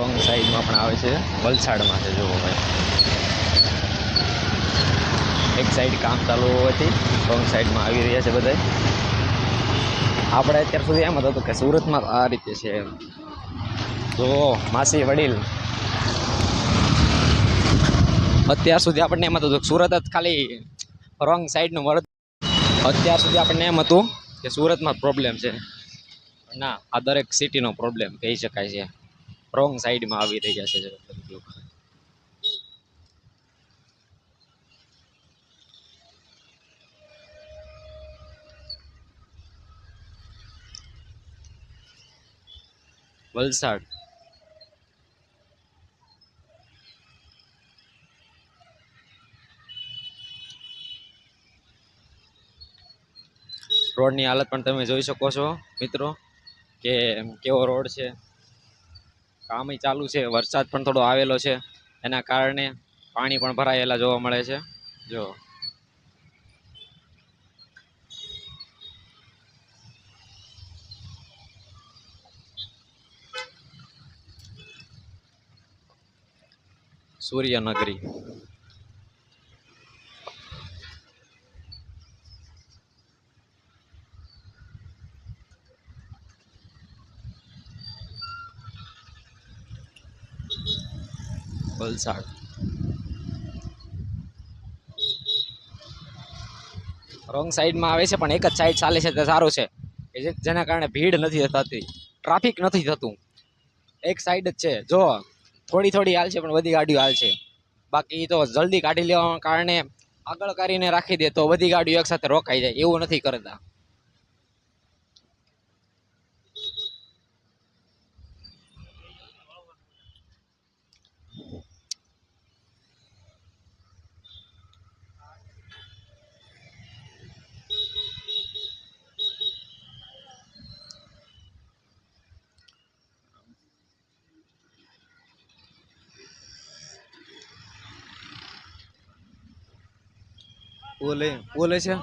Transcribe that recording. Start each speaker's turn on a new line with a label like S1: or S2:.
S1: Wrong સાઈડમાં પણ આવે છે, વલસાડમાં છે. જુઓ ભાઈ, એક સાઈડ કામ ચાલુ હોવાથી રોંગ સાઈડમાં આવી રહ્યા છે બધા. આપણે અત્યાર સુધી એમ હતું કે સુરતમાં આ રીતે છે. જો માસી વડીલ, અત્યાર સુધી આપણને એમ હતું સુરત જ ખાલી રોંગ સાઈડનું મળે. અત્યાર સુધી આપણને એમ હતું કે સુરતમાં પ્રોબ્લેમ છે. ના, આ દરેક સિટીનો પ્રોબ્લેમ કહી શકાય છે. રોંગ સાઈડમાં આવી રહ્યા છે લોકો. વલસાડ રોડની હાલત પણ તમે જોઈ શકો છો મિત્રો કે કેવો રોડ છે. કામ ચાલુ છે, વરસાદ પણ થોડો આવેલો છે, એના કારણે પાણી પણ ભરાયેલા જોવા મળે છે. જો સૂર્યનગરી, વલસાડ. રોંગ સાઈડમાં આવે છે પણ એક જ સાઈડ ચાલે છે તે સારું છે, જેના કારણે ભીડ નથી થતી, ટ્રાફિક નથી થતું. એક સાઈડ જ છે. જો થોડી થોડી હાલ છે પણ બધી ગાડીઓ હાલ છે. બાકી તો જલ્દી કાઢી લેવાના કારણે આગળ કરીને રાખી દે તો બધી ગાડીઓ એક સાથે રોકાઈ જાય. એવું નથી કરતા. બોલે છે.